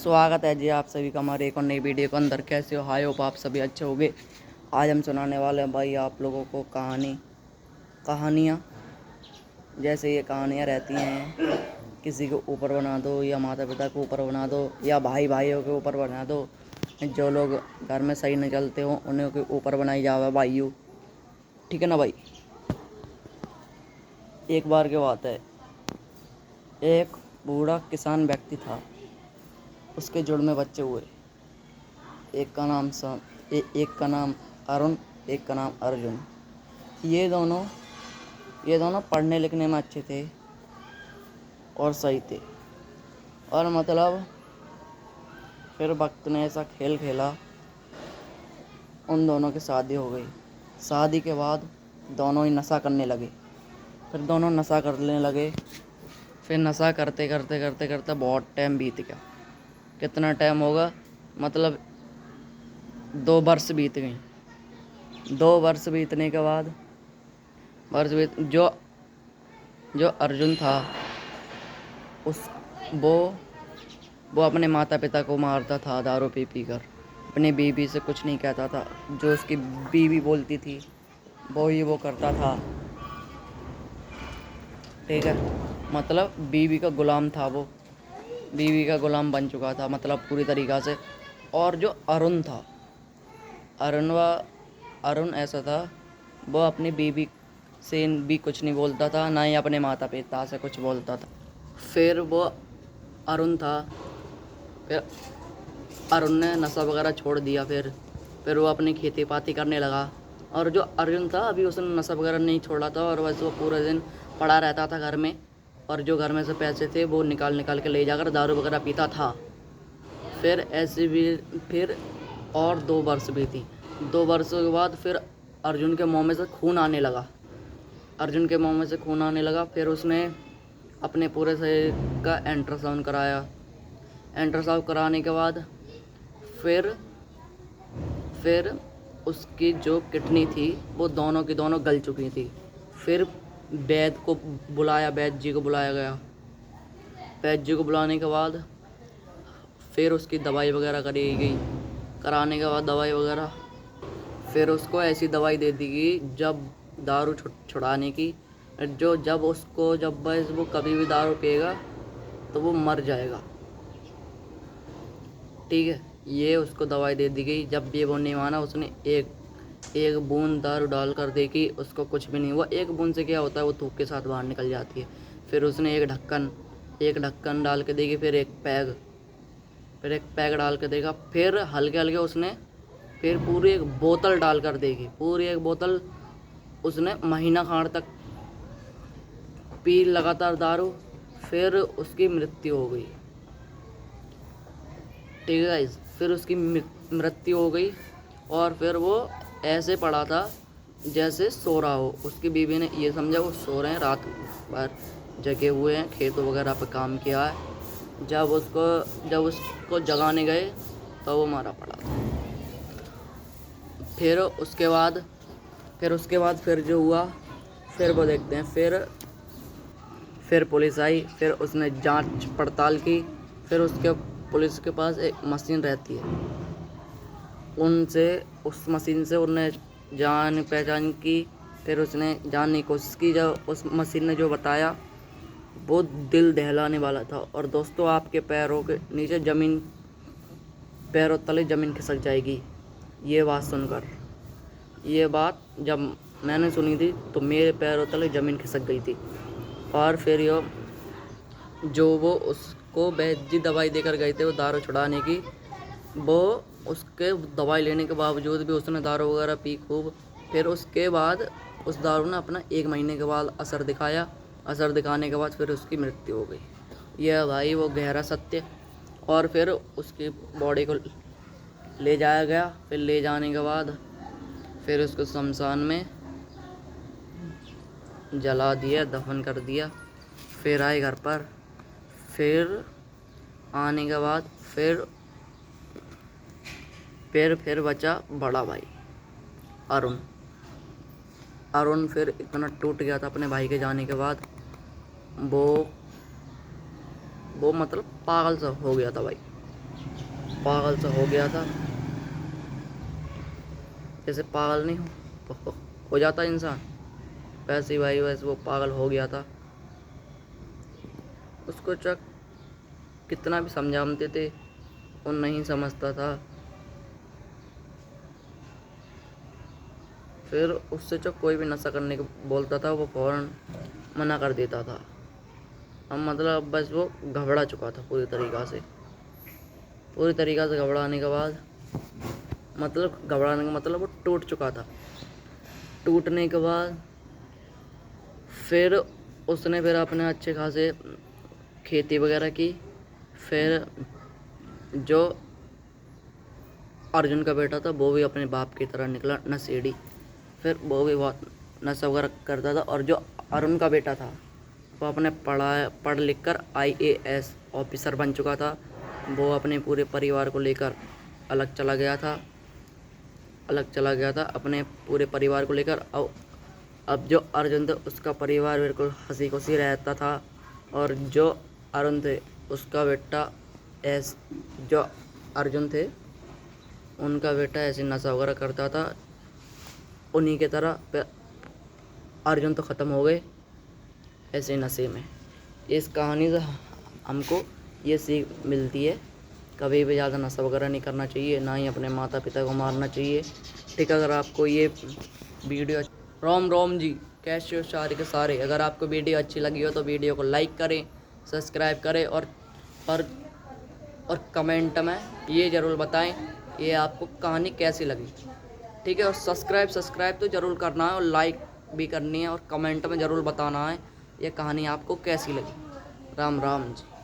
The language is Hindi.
स्वागत है जी आप सभी का हमारे एक और नई वीडियो के अंदर। कैसे हो? हाय होप आप सभी अच्छे होंगे। आज हम सुनाने वाले हैं भाई आप लोगों को कहानियाँ। जैसे ये कहानियाँ रहती हैं, किसी के ऊपर बना दो या माता पिता के ऊपर बना दो या भाई भाइयों के ऊपर बना दो। जो लोग घर में सही नहीं चलते हो उन्हीं के ऊपर बनाई जावे भाइयों। ठीक है ना भाई। एक बार की बात है, एक बूढ़ा किसान व्यक्ति था। उसके जुड़ में बच्चे हुए। एक का नाम अरुण, एक का नाम अर्जुन। ये दोनों पढ़ने लिखने में अच्छे थे और सही थे। और मतलब फिर वक्त ने ऐसा खेल खेला, उन दोनों की शादी हो गई। शादी के बाद दोनों ही नशा करने लगे। फिर दोनों नशा करने लगे। फिर नशा करते करते करते करते बहुत टाइम बीत गया। कितना टाइम होगा, मतलब 2 वर्ष बीत गई। 2 वर्ष बीतने के बाद जो अर्जुन था उस वो अपने माता पिता को मारता था दारू पी पी कर। अपनी बीवी से कुछ नहीं कहता था। जो उसकी बीवी बोलती थी वो ही वो करता था। ठीक है, मतलब बीवी का गुलाम था वो। बीवी का गुलाम बन चुका था, मतलब पूरी तरीक़ा से। और जो अरुण था, अरुण ऐसा था, वो अपनी बीवी से भी कुछ नहीं बोलता था, ना ही अपने माता पिता से कुछ बोलता था। फिर वो अरुण था, फिर अरुण ने नशा वगैरह छोड़ दिया। फिर वो अपनी खेती पाती करने लगा। और जो अर्जुन था, अभी उसने नशा वगैरह नहीं छोड़ा था और वैसे वो पूरे दिन पड़ा रहता था घर में। और जो घर में से पैसे थे वो निकाल निकाल के ले जाकर दारू वगैरह पीता था। फिर ऐसे भी फिर और 2 वर्ष बीती। 2 वर्षों के बाद फिर अर्जुन के मुँह में से खून आने लगा। फिर उसने अपने पूरे शरीर का अल्ट्रासाउंड कराया। अल्ट्रासाउंड कराने के बाद फिर उसकी जो किडनी थी वो दोनों की दोनों गल चुकी थी। फिर वैद्य जी को बुलाया गया। वैद्य जी को बुलाने के बाद फिर उसकी दवाई वगैरह करी गई। कराने के बाद दवाई वगैरह फिर उसको ऐसी दवाई दे दी गई जब दारू छुड़ाने की, जब वो कभी भी दारू पिएगा तो वो मर जाएगा। ठीक है, ये उसको दवाई दे दी गई। जब भी वो नहीं माना, उसने एक बूंद दारू डाल कर देखी, उसको कुछ भी नहीं हुआ। एक बूंद से क्या होता है, वो थूक के साथ बाहर निकल जाती है। फिर उसने एक ढक्कन डाल के देखी, फिर एक पैग डाल के देखा। फिर हल्के हल्के उसने फिर पूरी एक बोतल डाल कर देखी। पूरी एक बोतल उसने महीना खान तक पी लगातार दारू। फिर उसकी मृत्यु हो गई। ठीक है गाइस, फिर उसकी मृत्यु हो गई। और फिर वो ऐसे पड़ा था जैसे सो रहा हो। उसकी बीवी ने ये समझा वो सो रहे हैं, रात भर जगे हुए हैं, खेत वगैरह पे काम किया है। जब उसको जगाने गए तो वो मारा पड़ा था। फिर उसके बाद फिर जो हुआ, फिर वो देखते हैं। फिर पुलिस आई। फिर उसने जांच पड़ताल की। फिर पुलिस के पास एक मशीन रहती है, उस मशीन से उन्होंने जान पहचान की। फिर उसने जानने की कोशिश की। जब उस मशीन ने जो बताया वो दिल दहलाने वाला था। और दोस्तों, आपके पैरों तले ज़मीन खिसक जाएगी ये बात सुनकर। ये बात जब मैंने सुनी थी तो मेरे पैरों तले ज़मीन खिसक गई थी। और फिर वो उसको वैद्य जी दवाई देकर गए थे वो दारू छुड़ाने की, वो उसके दवाई लेने के बावजूद भी उसने दारू वगैरह पी खूब। फिर उसके बाद उस दारू ने अपना 1 महीने के बाद असर दिखाया। असर दिखाने के बाद फिर उसकी मृत्यु हो गई। यह भाई वो गहरा सत्य। और फिर उसकी बॉडी को ले जाया गया। फिर ले जाने के बाद फिर उसको शमशान में जला दिया, दफन कर दिया। फिर आए घर पर। फिर आने के बाद फिर बचा बड़ा भाई अरुण फिर इतना टूट गया था अपने भाई के जाने के बाद। वो मतलब पागल सा हो गया था भाई। पागल सा हो गया था, जैसे पागल नहीं हो जाता इंसान, वैसे ही भाई वैसे वो पागल हो गया था। उसको चक कितना भी समझाते थे वो नहीं समझता था। फिर उससे जो कोई भी नशा करने को बोलता था वो फ़ौरन मना कर देता था। अब मतलब बस वो घबरा चुका था पूरी तरीक़ा से घबराने के बाद मतलब घबराने का मतलब वो टूट चुका था। टूटने के बाद फिर उसने फिर अपने अच्छे खासे खेती वगैरह की। फिर जो अर्जुन का बेटा था वो भी अपने बाप की तरह निकला नशेड़ी। फिर वो भी बहुत नशा वगैरह करता था। और जो अरुण का बेटा था वो अपने पढ़ लिख कर IAS ऑफिसर बन चुका था। वो अपने पूरे परिवार को लेकर अलग चला गया था अपने पूरे परिवार को लेकर। अब जो अर्जुन थे उसका परिवार बिल्कुल हंसी खुशी रहता था। और जो अरुण थे उसका बेटा जो अर्जुन थे उनका बेटा ऐसे नशा वगैरह करता था उन्हीं की तरह। अर्जुन तो ख़त्म हो गए ऐसे नशे में। इस कहानी से हमको ये सीख मिलती है, कभी भी ज़्यादा नशा वगैरह नहीं करना चाहिए, ना ही अपने माता पिता को मारना चाहिए। ठीक है, अगर आपको ये वीडियो रोम रोम जी कैसे हो सारे के सारे, अगर आपको वीडियो अच्छी लगी हो तो वीडियो को लाइक करें, सब्सक्राइब करें और कमेंट में ये ज़रूर बताएं ये आपको कहानी कैसी लगी। ठीक है, और सब्सक्राइब तो ज़रूर करना है और लाइक भी करनी है और कमेंट में ज़रूर बताना है ये कहानी आपको कैसी लगी। राम राम जी।